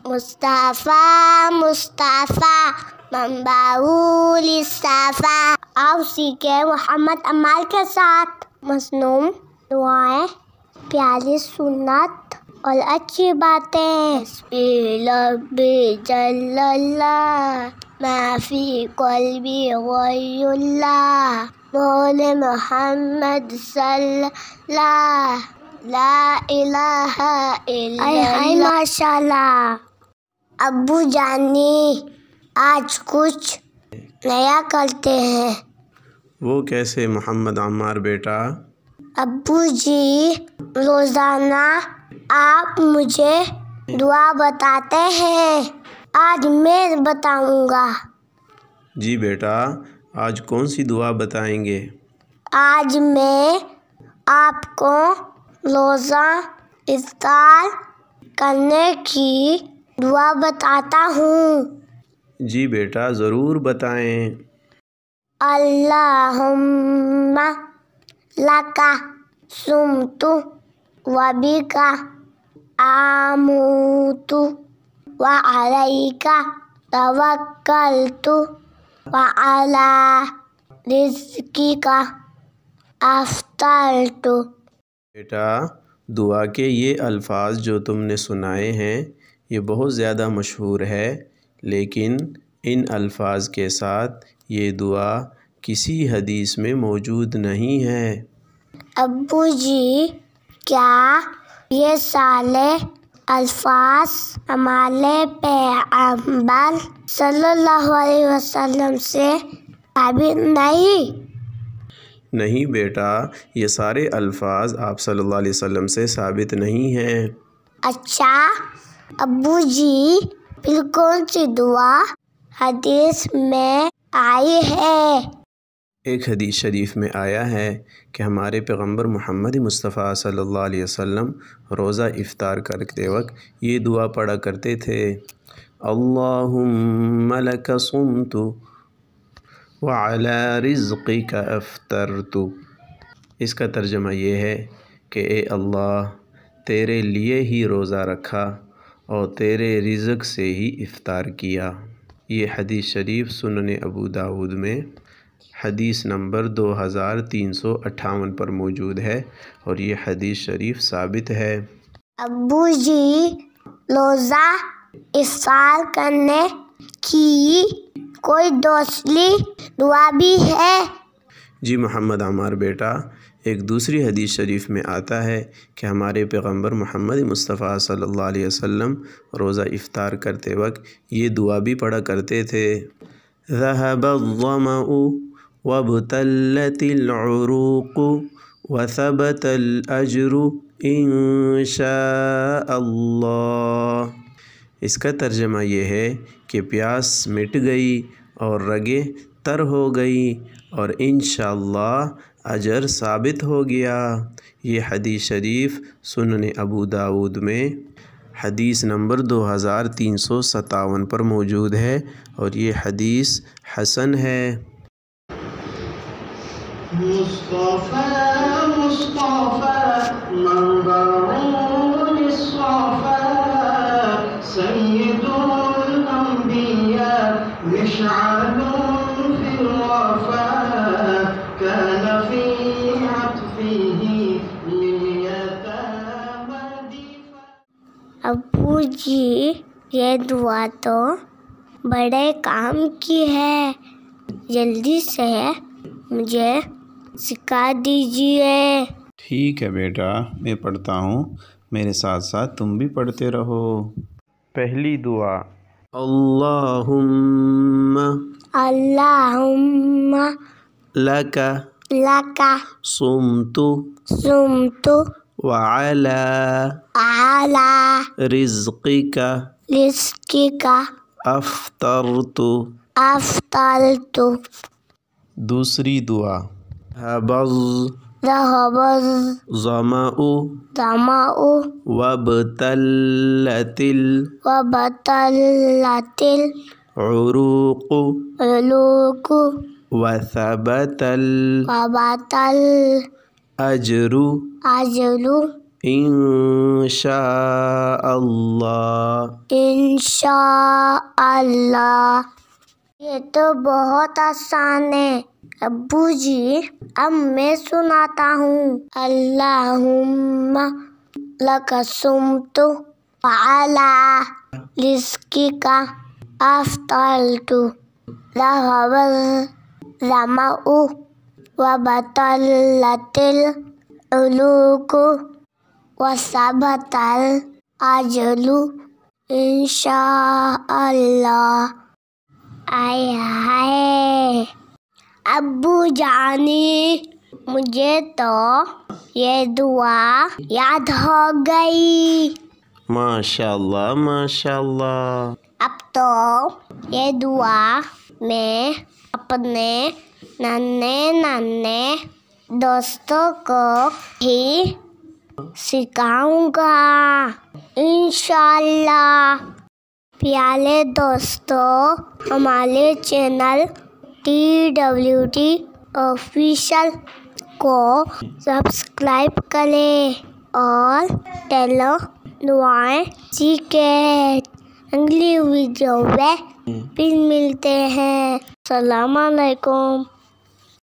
مصطفیٰ مصطفیٰ منبعول صفا۔ آؤ سیکھیں محمد عمار کے ساتھ مصنوع دعائیں، پیاری سنت اور اچھی باتیں۔ حسبی ربی جل اللہ ما فی قلبی غیر اللہ مولى محمد صلی اللہ لا الہ الا اللہ۔ ماشاء اللہ۔ ابو جانی آج کچھ نیا کرتے ہیں۔ وہ کیسے محمد عمار بیٹا؟ ابو جی روزانہ آپ مجھے دعا بتاتے ہیں، آج میں بتاؤں گا۔ جی بیٹا، آج کون سی دعا بتائیں گے؟ آج میں آپ کو روزہ افطار کرنے کی دعا بتاتا ہوں۔ جی بیٹا ضرور بتائیں۔ اللہم لک صمت وبک آمنت وعلیک توکلت وعلی رزقک افطرت۔ بیٹا دعا کے یہ الفاظ جو تم نے سنائے ہیں یہ بہت زیادہ مشہور ہے، لیکن ان الفاظ کے ساتھ یہ دعا کسی حدیث میں موجود نہیں ہے۔ ابو جی کیا یہ سارے الفاظ ہمارے پیغمبر صلی اللہ علیہ وسلم سے ثابت نہیں بیٹا، یہ سارے الفاظ آپ صلی اللہ علیہ وسلم سے ثابت نہیں ہیں۔ اچھا ابو جی پھر کون سی دعا حدیث میں آئی ہے؟ ایک حدیث شریف میں آیا ہے کہ ہمارے پیغمبر محمد مصطفیٰ صلی اللہ علیہ وسلم روزہ افطار کرتے وقت یہ دعا پڑھا کرتے تھے، اللہم لک صمت وعلی رزقک افطرت۔ اس کا ترجمہ یہ ہے کہ اے اللہ تیرے لیے ہی روزہ رکھا اور تیرے رزق سے ہی افطار کیا۔ یہ حدیث شریف سنن ابو داود میں حدیث نمبر 2358 پر موجود ہے اور یہ حدیث شریف ثابت ہے۔ ابو جی روزہ افطار کرنے کی کوئی دوسری دعا بھی ہے؟ جی محمد عمار بیٹا، ایک دوسری حدیث شریف میں آتا ہے کہ ہمارے پیغمبر محمد مصطفیٰ صلی اللہ علیہ وسلم روزہ افطار کرتے وقت یہ دعا بھی پڑھا کرتے تھے، ذهب الظمأ وابتلت العروق وثبت الأجر ان شاء اللہ۔ اس کا ترجمہ یہ ہے کہ پیاس مٹ گئی اور رگیں تر ہو گئی اور انشاءاللہ اجر ثابت ہو گیا۔ یہ حدیث شریف سنن ابو داود میں حدیث نمبر 2357 پر موجود ہے اور یہ حدیث حسن ہے۔ مصطفیٰ مصطفیٰ منبعول الصفا سید الانبیاء مشعل فی الوفا كان في عطفه لليتامى ضيفا۔ ابو جی یہ دعا تو بڑے کام کی ہے، جلدی سے مجھے سکھا دیجیے۔ ٹھیک ہے بیٹا، میں پڑھتا ہوں، میرے ساتھ ساتھ تم بھی پڑھتے رہو۔ پہلی دعا، اللہم اللہم لک لک صمت صمت وعلی علی رزقک رزقک افطرت۔ افطرت۔ دوسری دعا، ذهب الظمأ وابتلت العروق وثبت الأجر انشاءاللہ۔ انشاءاللہ۔ یہ تو بہت آسان ہے ابو جی، اب میں سناتا ہوں۔ اللہم لک صمت وعلی رزقک افطرت ذهب الظمأ وبطلت العروق وثبت الأجر انشاءاللہ۔ آئے ہائے ابو جانی، مجھے تو یہ دعا یاد ہو گئی۔ ماشاء اللہ ماشاء اللہ۔ اب تو یہ دعا میں اپنے ننھے دوستوں کو ہی سکھاؤں گا انشاءاللہ۔ پیارے دوستوں، ہمارے چینل TWT آفیشل کو سبسکرائب کریں اور ٹیلو دعائیں سیکھیں۔ اگلی ویڈیو میں پھر ملتے ہیں۔ السلام علیکم۔